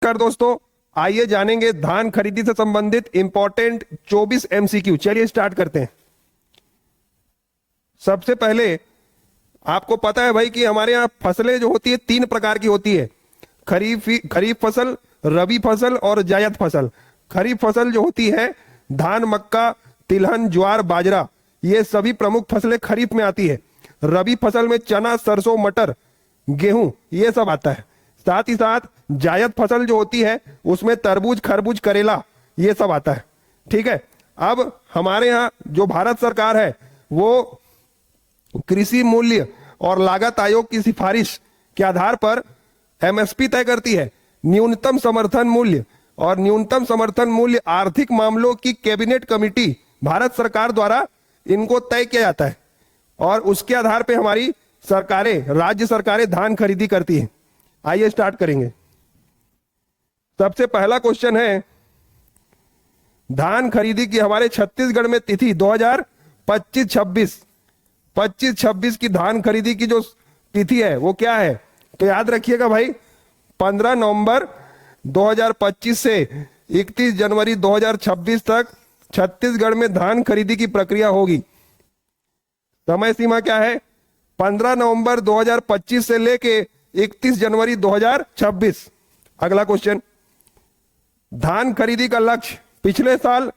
नमस्कार दोस्तों, आइए जानेंगे धान खरीदी से संबंधित इंपॉर्टेंट 24 एमसीक्यू। चलिए स्टार्ट करते हैं। सबसे पहले आपको पता है भाई कि हमारे यहाँ फसलें जो होती है 3 प्रकार की होती है, खरीफ फसल, रबी फसल और जायद फसल। खरीफ फसल जो होती है धान, मक्का, तिलहन, ज्वार, बाजरा, ये सभी प्रमुख फसलें खरीफ में आती है। रबी फसल में चना, सरसों, मटर, गेहूं, ये सब आता है। साथ ही साथ जायद फसल जो होती है उसमें तरबूज, खरबूज, करेला, ये सब आता है। ठीक है। अब हमारे यहाँ जो भारत सरकार है वो कृषि मूल्य और लागत आयोग की सिफारिश के आधार पर एमएसपी तय करती है। न्यूनतम समर्थन मूल्य और न्यूनतम समर्थन मूल्य आर्थिक मामलों की कैबिनेट कमेटी भारत सरकार द्वारा इनको तय किया जाता है और उसके आधार पर हमारी सरकारें, राज्य सरकारें धान खरीदी करती हैं। आइए स्टार्ट करेंगे। सबसे पहला क्वेश्चन है, धान खरीदी की हमारे छत्तीसगढ़ में तिथि 2025-26 25-26 की धान खरीदी की जो तिथि है वो क्या है? तो याद रखिएगा भाई, 15 नवंबर 2025 से 31 जनवरी 2026 तक छत्तीसगढ़ में धान खरीदी की प्रक्रिया होगी। समय सीमा क्या है? 15 नवंबर 2025 से लेके 31 जनवरी 2026। अगला क्वेश्चन, धान खरीदी का लक्ष्य पिछले साल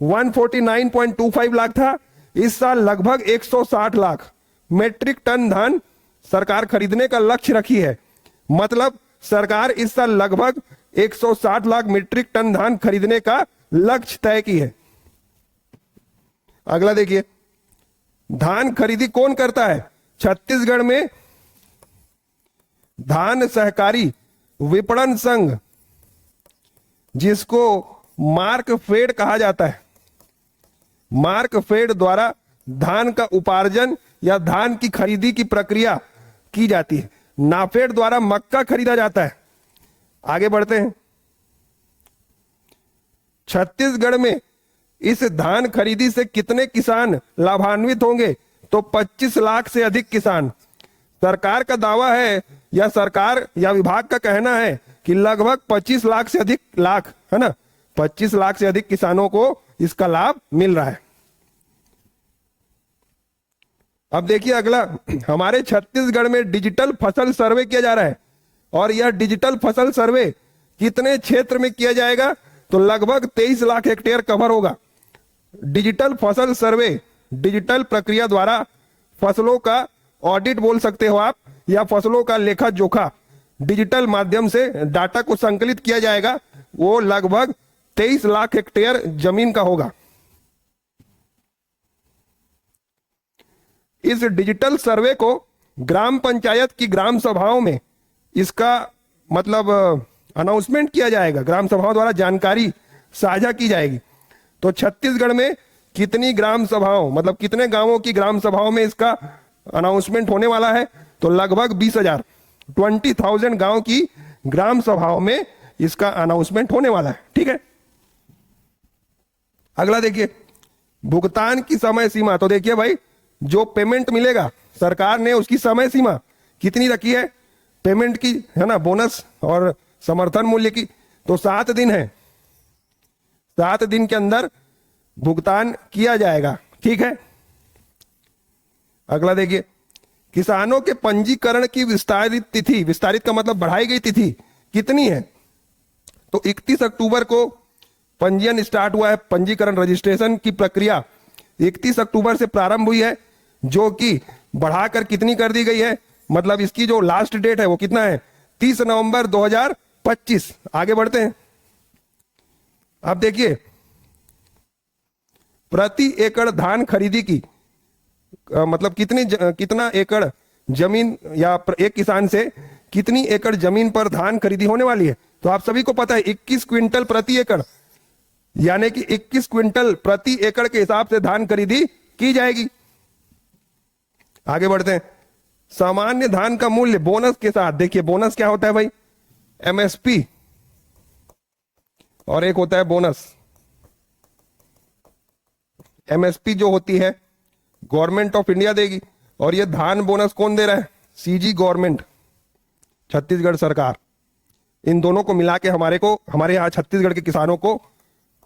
149.25 लाख था, इस साल लगभग 160 लाख मेट्रिक टन धान सरकार खरीदने का लक्ष्य रखी है। मतलब सरकार इस साल लगभग 160 लाख मीट्रिक टन धान खरीदने का लक्ष्य तय की है। अगला देखिए, धान खरीदी कौन करता है? छत्तीसगढ़ में धान सहकारी विपणन संघ, जिसको मार्कफेड कहा जाता है, मार्कफेड द्वारा धान का उपार्जन या धान की खरीदी की प्रक्रिया की जाती है। नाफेड द्वारा मक्का खरीदा जाता है। आगे बढ़ते हैं। छत्तीसगढ़ में इस धान खरीदी से कितने किसान लाभान्वित होंगे? तो 25 लाख से अधिक किसान। सरकार का दावा है या सरकार या विभाग का कहना है कि लगभग 25 लाख से अधिक लाख, है ना, 25 लाख से अधिक किसानों को इसका लाभ मिल रहा है। अब देखिए अगला, हमारे छत्तीसगढ़ में डिजिटल फसल सर्वे किया जा रहा है और यह डिजिटल फसल सर्वे कितने क्षेत्र में किया जाएगा? तो लगभग 23 लाख हेक्टेयर कवर होगा। डिजिटल फसल सर्वे डिजिटल प्रक्रिया द्वारा फसलों का ऑडिट बोल सकते हो आप, या फसलों का लेखा जोखा डिजिटल माध्यम से डाटा को संकलित किया जाएगा। वो लगभग 23 लाख हेक्टेयर जमीन का होगा। इस डिजिटल सर्वे को ग्राम पंचायत की ग्राम सभाओं में इसका मतलब अनाउंसमेंट किया जाएगा, ग्राम सभाओं द्वारा जानकारी साझा की जाएगी। तो छत्तीसगढ़ में कितनी ग्राम सभाओं, मतलब कितने गांवों की ग्राम सभाओं में इसका अनाउंसमेंट होने वाला है? तो लगभग 20,000 गांव की ग्राम सभाओं में इसका अनाउंसमेंट होने वाला है। ठीक है। अगला देखिए, भुगतान की समय सीमा। तो देखिए भाई, जो पेमेंट मिलेगा सरकार ने उसकी समय सीमा कितनी रखी है पेमेंट की, है ना, बोनस और समर्थन मूल्य की? तो 7 दिन है। 7 दिन के अंदर भुगतान किया जाएगा। ठीक है। अगला देखिए, किसानों के पंजीकरण की विस्तारित तिथि, विस्तारित का मतलब बढ़ाई गई तिथि कितनी है? तो 31 अक्टूबर को पंजीयन स्टार्ट हुआ है। पंजीकरण रजिस्ट्रेशन की प्रक्रिया 31 अक्टूबर से प्रारंभ हुई है, जो कि बढ़ाकर कितनी कर दी गई है? मतलब इसकी जो लास्ट डेट है वो कितना है? 30 नवंबर 2025। आगे बढ़ते हैं। अब देखिए, प्रति एकड़ धान खरीदी की मतलब कितना एकड़ जमीन या एक किसान से कितनी एकड़ जमीन पर धान खरीदी होने वाली है? तो आप सभी को पता है 21 क्विंटल प्रति एकड़, यानी कि 21 क्विंटल प्रति एकड़ के हिसाब से धान खरीदी की जाएगी। आगे बढ़ते हैं। सामान्य धान का मूल्य बोनस के साथ, देखिए बोनस क्या होता है भाई? एमएसपी और एक होता है बोनस। एमएसपी जो होती है गवर्नमेंट ऑफ इंडिया देगी, और ये धान बोनस कौन दे रहा है? सीजी गवर्नमेंट, छत्तीसगढ़ सरकार। इन दोनों को मिला के हमारे यहाँ छत्तीसगढ़ के किसानों को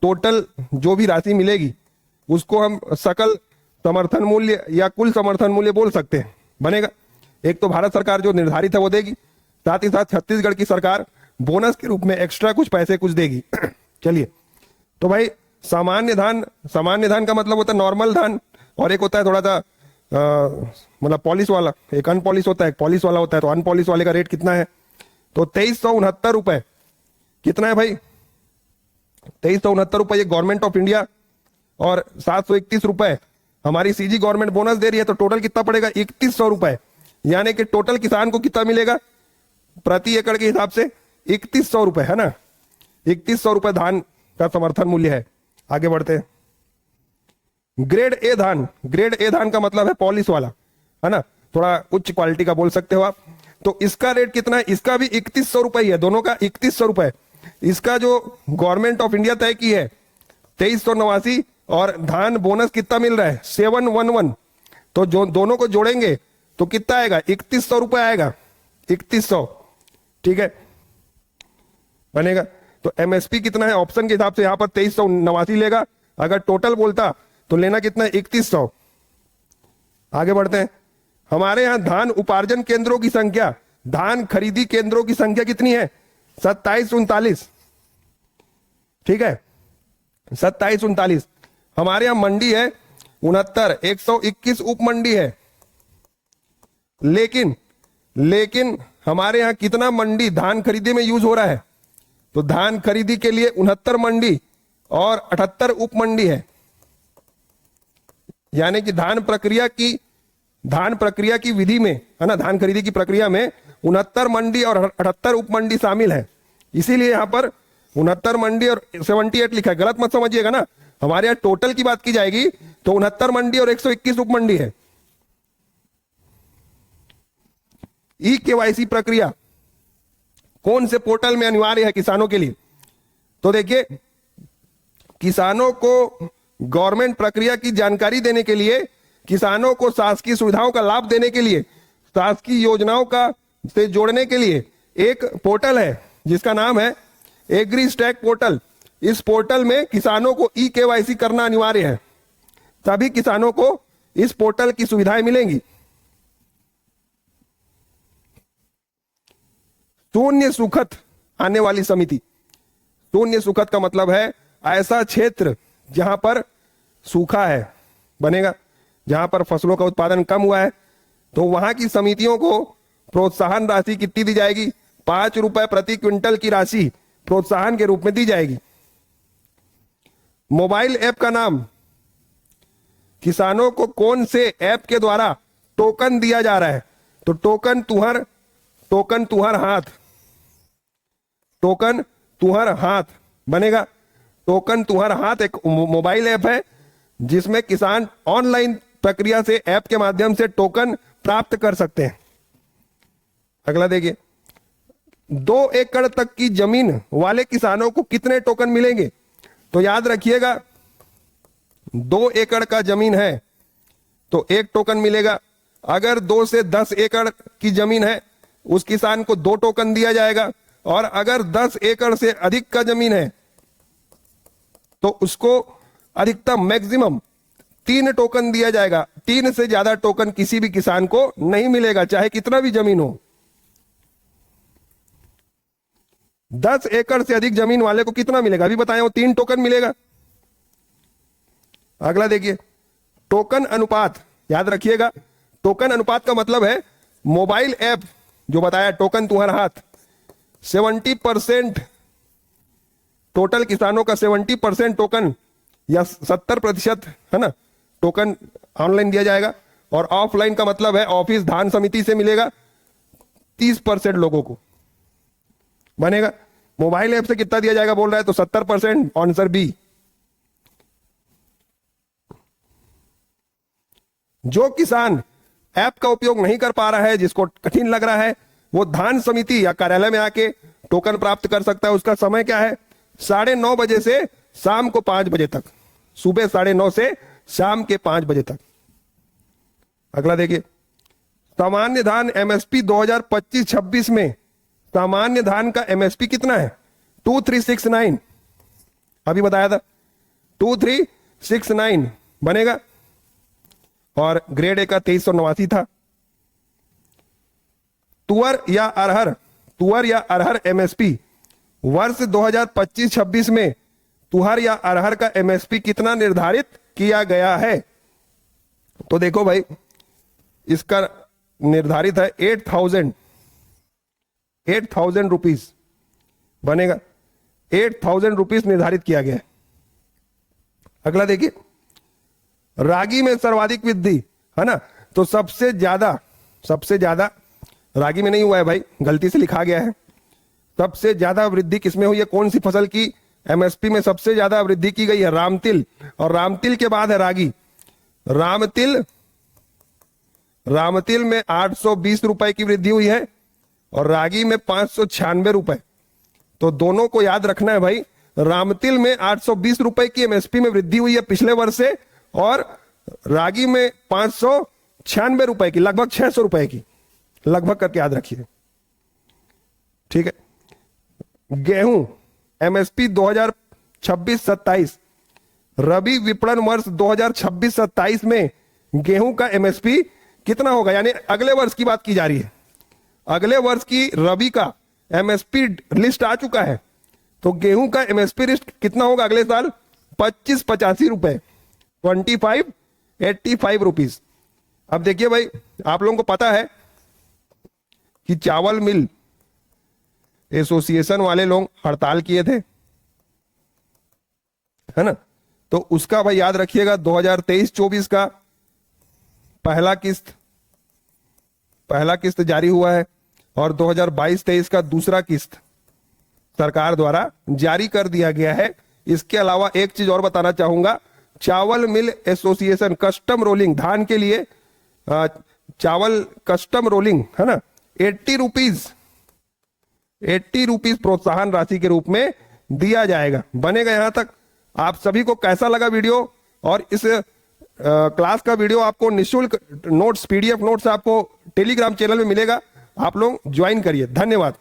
टोटल जो भी राशि मिलेगी उसको हम सकल समर्थन मूल्य या कुल समर्थन मूल्य बोल सकते हैं, बनेगा। एक तो भारत सरकार जो निर्धारित है वो देगी, साथ ही साथ छत्तीसगढ़ की सरकार बोनस के रूप में एक्स्ट्रा कुछ पैसे कुछ देगी। चलिए, तो भाई सामान्य धान का मतलब होता है नॉर्मल धान, और एक होता है थोड़ा सा मतलब पॉलिश वाला, एक अनपॉलिश होता है, एक पॉलिश वाला होता है। तो अनपॉलिश वाले का रेट कितना है? तो 2369 रुपए। कितना है भाई? 2369 रुपए ये गवर्नमेंट ऑफ इंडिया, और 731 रुपए हमारी सीजी गवर्नमेंट बोनस दे रही है। तो टोटल कितना पड़ेगा? 3100 रुपए। यानी कि टोटल किसान को कितना मिलेगा प्रति एकड़ के हिसाब से? 3100 रुपए, है ना। 3100 रुपए धान का समर्थन मूल्य है। आगे बढ़ते हैं। ग्रेड ए धान का मतलब है पॉलिश वाला, है ना, थोड़ा उच्च क्वालिटी का बोल सकते हो आप। तो इसका रेट कितना है? इसका भी 3100 रुपए ही है, दोनों का 3100 रुपए। इसका जो गवर्नमेंट ऑफ इंडिया तय की है 2389, और धान बोनस कितना मिल रहा है? 711। तो जो दोनों को जोड़ेंगे तो कितना आएगा? 3100 रुपए आएगा, 3100, ठीक है, बनेगा। तो एमएसपी कितना है? ऑप्शन के हिसाब से यहां पर 2389 लेगा, अगर टोटल बोलता तो लेना कितना है? 3100। आगे बढ़ते हैं। हमारे यहां धान उपार्जन केंद्रों की संख्या, धान खरीदी केंद्रों की संख्या कितनी है? 2739, ठीक है, 2739। हमारे यहां मंडी है 69, 121 उप मंडी है। लेकिन हमारे यहां कितना मंडी धान खरीदी में यूज हो रहा है? तो धान खरीदी के लिए 69 मंडी और 78 उप मंडी है। यानी कि धान प्रक्रिया की विधि में, है ना, धान खरीदी की प्रक्रिया में 69 मंडी और 78 उप मंडी शामिल है। इसीलिए यहां पर 69 मंडी और 78 लिखा है, गलत मत समझिएगा ना। हमारे यहां टोटल की बात की जाएगी तो 69 मंडी और 121 उप मंडी है। ई केवाईसी प्रक्रिया कौन से पोर्टल में अनिवार्य है किसानों के लिए? तो देखिए, किसानों को गवर्नमेंट प्रक्रिया की जानकारी देने के लिए, किसानों को शासकीय सुविधाओं का लाभ देने के लिए, शासकीय योजनाओं का से जोड़ने के लिए एक पोर्टल है जिसका नाम है एग्री स्टैक पोर्टल। इस पोर्टल में किसानों को ई केवाईसी करना अनिवार्य है, तभी किसानों को इस पोर्टल की सुविधाएं मिलेंगी। शून्य सुखत आने वाली समिति। शून्य सुखत का मतलब है ऐसा क्षेत्र जहां पर सूखा है, बनेगा, जहां पर फसलों का उत्पादन कम हुआ है। तो वहां की समितियों को प्रोत्साहन राशि कितनी दी जाएगी? 5 रुपए प्रति क्विंटल की राशि प्रोत्साहन के रूप में दी जाएगी। मोबाइल ऐप का नाम, किसानों को कौन से ऐप के द्वारा टोकन दिया जा रहा है? तो टोकन तुहर हाथ बनेगा। टोकन तुहर हाथ एक मोबाइल ऐप है जिसमें किसान ऑनलाइन प्रक्रिया से ऐप के माध्यम से टोकन प्राप्त कर सकते हैं। अगला देखिए, 2 एकड़ तक की जमीन वाले किसानों को कितने टोकन मिलेंगे? तो याद रखिएगा, 2 एकड़ का जमीन है तो 1 टोकन मिलेगा। अगर 2 से 10 एकड़ की जमीन है उस किसान को 2 टोकन दिया जाएगा, और अगर 10 एकड़ से अधिक का जमीन है तो उसको अधिकतम मैक्सिमम 3 टोकन दिया जाएगा। 3 से ज्यादा टोकन किसी भी किसान को नहीं मिलेगा, चाहे कितना भी जमीन हो। 10 एकड़ से अधिक जमीन वाले को कितना मिलेगा? अभी बताया, वो 3 टोकन मिलेगा। अगला देखिए, टोकन अनुपात। याद रखिएगा, टोकन अनुपात का मतलब है मोबाइल ऐप जो बताया टोकन तुम्हारा हाथ, 70% टोटल किसानों का 70% टोकन या 70%, है ना, टोकन ऑनलाइन दिया जाएगा। और ऑफलाइन का मतलब है ऑफिस धान समिति से मिलेगा 30% लोगों को, बनेगा। मोबाइल ऐप से कितना दिया जाएगा बोल रहा है? तो 70%, आंसर बी। जो किसान ऐप का उपयोग नहीं कर पा रहा है, जिसको कठिन लग रहा है, वो धान समिति या कार्यालय में आके टोकन प्राप्त कर सकता है। उसका समय क्या है? 9:30 बजे से शाम को 5 बजे तक, सुबह 9:30 से शाम के 5 बजे तक। अगला देखिए, सामान्य धान एमएसपी 2025-26 में सामान्य धान का एमएसपी कितना है? 2369, अभी बताया था 2369 बनेगा, और ग्रेड ए का 2389 था। तुअर या अरहर एमएसपी वर्ष 2025-26 में तुअर या अरहर का एमएसपी कितना निर्धारित किया गया है? तो देखो भाई, इसका निर्धारित है 8,000 रुपीज बनेगा, 8,000 रुपीज निर्धारित किया गया है। अगला देखिए, रागी में सर्वाधिक वृद्धि, है ना? तो सबसे ज्यादा रागी में नहीं हुआ है भाई, गलती से लिखा गया है। सबसे ज्यादा वृद्धि किसमें हुई है? कौन सी फसल की एमएसपी में सबसे ज्यादा वृद्धि की गई है? रामतिल, और रामतिल के बाद है रागी। रामतिल में 820 रुपए की वृद्धि हुई है और रागी में 596 रुपए। तो दोनों को याद रखना है भाई। रामतिल में 820 रुपए की एमएसपी में वृद्धि हुई है पिछले वर्ष से, और रागी में 596 रुपए की, लगभग 600 रुपए की, लगभग करके याद रखिए, ठीक है। गेहूं एमएसपी 2026-27, रबी विपणन वर्ष 2026-27 में गेहूं का एमएसपी कितना होगा? यानी अगले वर्ष की बात की जा रही है। अगले वर्ष की रबी का एमएसपी लिस्ट आ चुका है, तो गेहूं का एमएसपी लिस्ट कितना होगा अगले साल? 2585 रुपए, 2585 रुपीज। अब देखिए भाई, आप लोगों को पता है कि चावल मिल एसोसिएशन वाले लोग हड़ताल किए थे, है ना? तो उसका भाई याद रखिएगा, 2023-24 का पहला किस्त जारी हुआ है, और 2022-23 का दूसरा किस्त सरकार द्वारा जारी कर दिया गया है। इसके अलावा एक चीज और बताना चाहूंगा, चावल मिल एसोसिएशन कस्टम रोलिंग, धान के लिए चावल कस्टम रोलिंग, है ना, 80 रुपीज प्रोत्साहन राशि के रूप में दिया जाएगा। बनेगा यहां तक। आप सभी को कैसा लगा वीडियो? और इस क्लास का वीडियो आपको निःशुल्क नोट्स, पीडीएफ नोट्स आपको टेलीग्राम चैनल में मिलेगा, आप लोग ज्वाइन करिए। धन्यवाद।